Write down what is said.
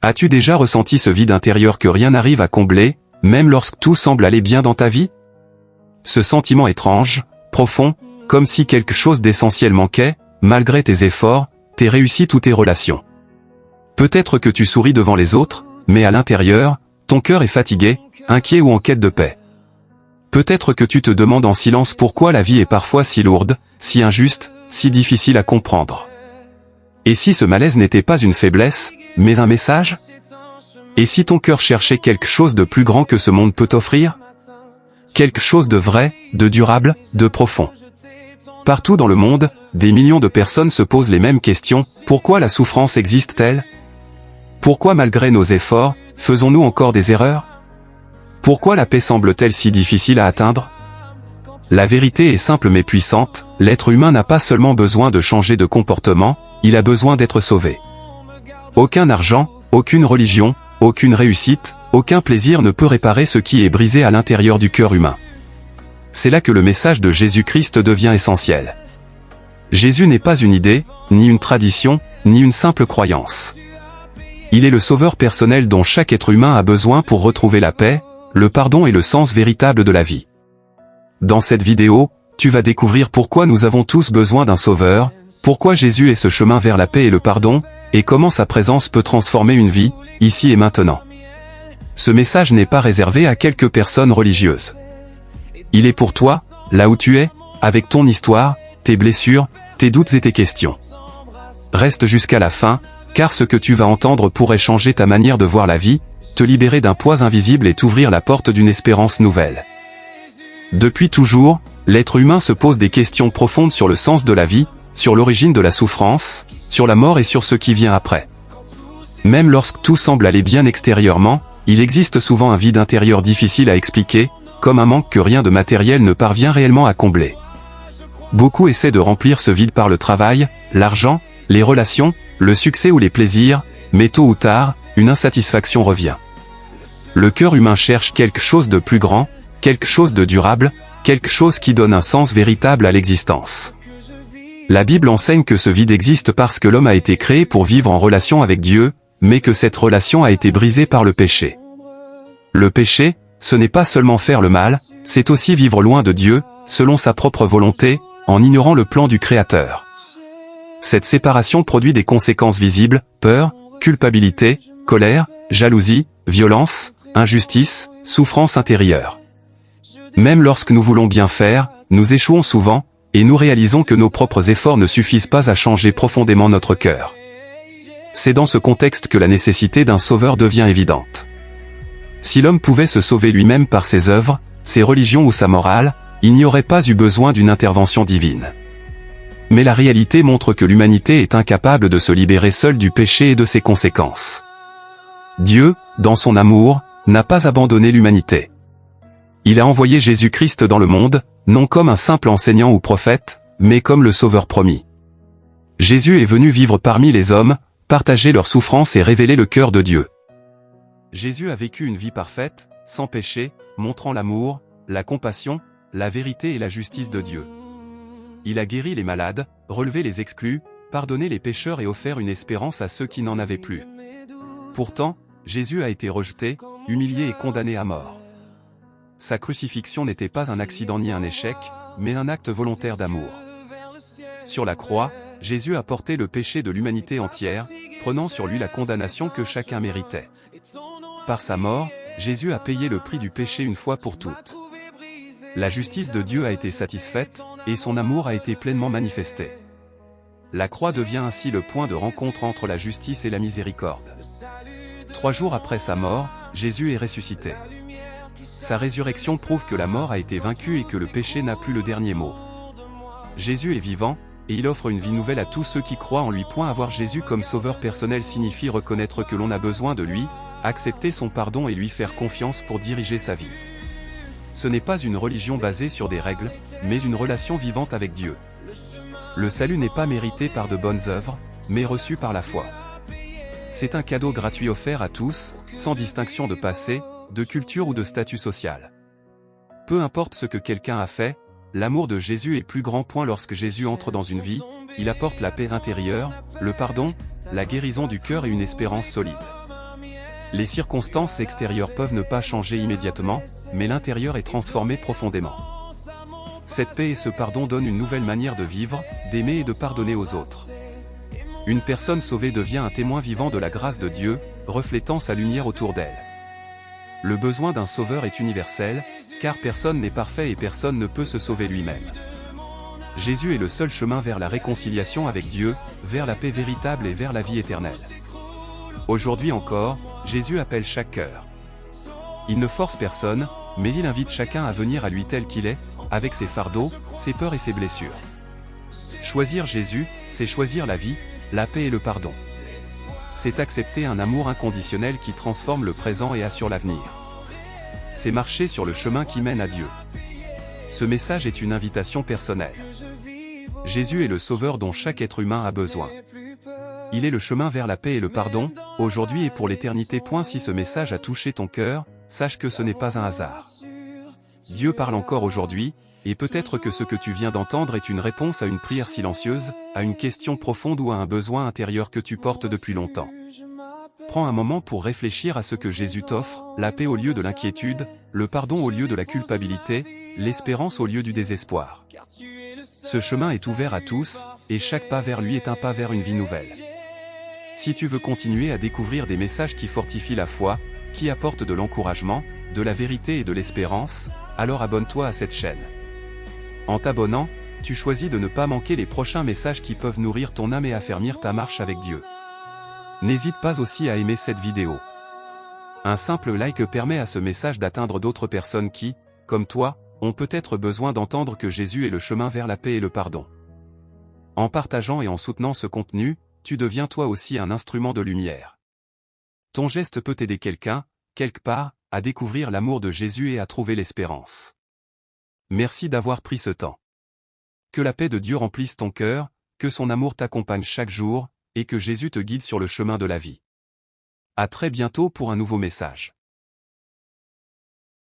As-tu déjà ressenti ce vide intérieur que rien n'arrive à combler, même lorsque tout semble aller bien dans ta vie? Ce sentiment étrange, profond, comme si quelque chose d'essentiel manquait, malgré tes efforts, tes réussites ou tes relations. Peut-être que tu souris devant les autres, mais à l'intérieur, ton cœur est fatigué, inquiet ou en quête de paix. Peut-être que tu te demandes en silence pourquoi la vie est parfois si lourde, si injuste, si difficile à comprendre. Et si ce malaise n'était pas une faiblesse, mais un message? Et si ton cœur cherchait quelque chose de plus grand que ce monde peut t'offrir? Quelque chose de vrai, de durable, de profond. Partout dans le monde, des millions de personnes se posent les mêmes questions. Pourquoi la souffrance existe-t-elle? Pourquoi malgré nos efforts, faisons-nous encore des erreurs? Pourquoi la paix semble-t-elle si difficile à atteindre? La vérité est simple mais puissante, l'être humain n'a pas seulement besoin de changer de comportement, il a besoin d'être sauvé. Aucun argent, aucune religion, aucune réussite, aucun plaisir ne peut réparer ce qui est brisé à l'intérieur du cœur humain. C'est là que le message de Jésus-Christ devient essentiel. Jésus n'est pas une idée, ni une tradition, ni une simple croyance. Il est le sauveur personnel dont chaque être humain a besoin pour retrouver la paix, le pardon et le sens véritable de la vie. Dans cette vidéo, tu vas découvrir pourquoi nous avons tous besoin d'un sauveur, pourquoi Jésus est ce chemin vers la paix et le pardon, et comment sa présence peut transformer une vie, ici et maintenant. Ce message n'est pas réservé à quelques personnes religieuses. Il est pour toi, là où tu es, avec ton histoire, tes blessures, tes doutes et tes questions. Reste jusqu'à la fin, car ce que tu vas entendre pourrait changer ta manière de voir la vie, te libérer d'un poids invisible et t'ouvrir la porte d'une espérance nouvelle. Depuis toujours, l'être humain se pose des questions profondes sur le sens de la vie, sur l'origine de la souffrance, sur la mort et sur ce qui vient après. Même lorsque tout semble aller bien extérieurement, il existe souvent un vide intérieur difficile à expliquer, comme un manque que rien de matériel ne parvient réellement à combler. Beaucoup essaient de remplir ce vide par le travail, l'argent, les relations, le succès ou les plaisirs, mais tôt ou tard, une insatisfaction revient. Le cœur humain cherche quelque chose de plus grand, quelque chose de durable, quelque chose qui donne un sens véritable à l'existence. La Bible enseigne que ce vide existe parce que l'homme a été créé pour vivre en relation avec Dieu, mais que cette relation a été brisée par le péché. Le péché, ce n'est pas seulement faire le mal, c'est aussi vivre loin de Dieu, selon sa propre volonté, en ignorant le plan du Créateur. Cette séparation produit des conséquences visibles, peur, culpabilité, colère, jalousie, violence, injustice, souffrance intérieure. Même lorsque nous voulons bien faire, nous échouons souvent, et nous réalisons que nos propres efforts ne suffisent pas à changer profondément notre cœur. C'est dans ce contexte que la nécessité d'un sauveur devient évidente. Si l'homme pouvait se sauver lui-même par ses œuvres, ses religions ou sa morale, il n'y aurait pas eu besoin d'une intervention divine. Mais la réalité montre que l'humanité est incapable de se libérer seule du péché et de ses conséquences. Dieu, dans son amour, n'a pas abandonné l'humanité. Il a envoyé Jésus-Christ dans le monde, non comme un simple enseignant ou prophète, mais comme le Sauveur promis. Jésus est venu vivre parmi les hommes, partager leurs souffrances et révéler le cœur de Dieu. Jésus a vécu une vie parfaite, sans péché, montrant l'amour, la compassion, la vérité et la justice de Dieu. Il a guéri les malades, relevé les exclus, pardonné les pécheurs et offert une espérance à ceux qui n'en avaient plus. Pourtant, Jésus a été rejeté, humilié et condamné à mort. Sa crucifixion n'était pas un accident ni un échec, mais un acte volontaire d'amour. Sur la croix, Jésus a porté le péché de l'humanité entière, prenant sur lui la condamnation que chacun méritait. Par sa mort, Jésus a payé le prix du péché une fois pour toutes. La justice de Dieu a été satisfaite, et son amour a été pleinement manifesté. La croix devient ainsi le point de rencontre entre la justice et la miséricorde. 3 jours après sa mort, Jésus est ressuscité. Sa résurrection prouve que la mort a été vaincue et que le péché n'a plus le dernier mot. Jésus est vivant, et il offre une vie nouvelle à tous ceux qui croient en lui. Avoir Jésus comme sauveur personnel signifie reconnaître que l'on a besoin de lui, accepter son pardon et lui faire confiance pour diriger sa vie. Ce n'est pas une religion basée sur des règles, mais une relation vivante avec Dieu. Le salut n'est pas mérité par de bonnes œuvres, mais reçu par la foi. C'est un cadeau gratuit offert à tous, sans distinction de passé, de culture ou de statut social. Peu importe ce que quelqu'un a fait, l'amour de Jésus est plus grand. Lorsque Jésus entre dans une vie, il apporte la paix intérieure, le pardon, la guérison du cœur et une espérance solide. Les circonstances extérieures peuvent ne pas changer immédiatement, mais l'intérieur est transformé profondément. Cette paix et ce pardon donnent une nouvelle manière de vivre, d'aimer et de pardonner aux autres. Une personne sauvée devient un témoin vivant de la grâce de Dieu, reflétant sa lumière autour d'elle. Le besoin d'un sauveur est universel, car personne n'est parfait et personne ne peut se sauver lui-même. Jésus est le seul chemin vers la réconciliation avec Dieu, vers la paix véritable et vers la vie éternelle. Aujourd'hui encore, Jésus appelle chaque cœur. Il ne force personne, mais il invite chacun à venir à lui tel qu'il est, avec ses fardeaux, ses peurs et ses blessures. Choisir Jésus, c'est choisir la vie, la paix et le pardon. C'est accepter un amour inconditionnel qui transforme le présent et assure l'avenir. C'est marcher sur le chemin qui mène à Dieu. Ce message est une invitation personnelle. Jésus est le sauveur dont chaque être humain a besoin. Il est le chemin vers la paix et le pardon, aujourd'hui et pour l'éternité. Si ce message a touché ton cœur, sache que ce n'est pas un hasard. Dieu parle encore aujourd'hui, et peut-être que ce que tu viens d'entendre est une réponse à une prière silencieuse, à une question profonde ou à un besoin intérieur que tu portes depuis longtemps. Prends un moment pour réfléchir à ce que Jésus t'offre, la paix au lieu de l'inquiétude, le pardon au lieu de la culpabilité, l'espérance au lieu du désespoir. Ce chemin est ouvert à tous, et chaque pas vers lui est un pas vers une vie nouvelle. Si tu veux continuer à découvrir des messages qui fortifient la foi, qui apportent de l'encouragement, de la vérité et de l'espérance, alors abonne-toi à cette chaîne. En t'abonnant, tu choisis de ne pas manquer les prochains messages qui peuvent nourrir ton âme et affermir ta marche avec Dieu. N'hésite pas aussi à aimer cette vidéo. Un simple like permet à ce message d'atteindre d'autres personnes qui, comme toi, ont peut-être besoin d'entendre que Jésus est le chemin vers la paix et le pardon. En partageant et en soutenant ce contenu, tu deviens toi aussi un instrument de lumière. Ton geste peut aider quelqu'un, quelque part, à découvrir l'amour de Jésus et à trouver l'espérance. Merci d'avoir pris ce temps. Que la paix de Dieu remplisse ton cœur, que son amour t'accompagne chaque jour, et que Jésus te guide sur le chemin de la vie. À très bientôt pour un nouveau message.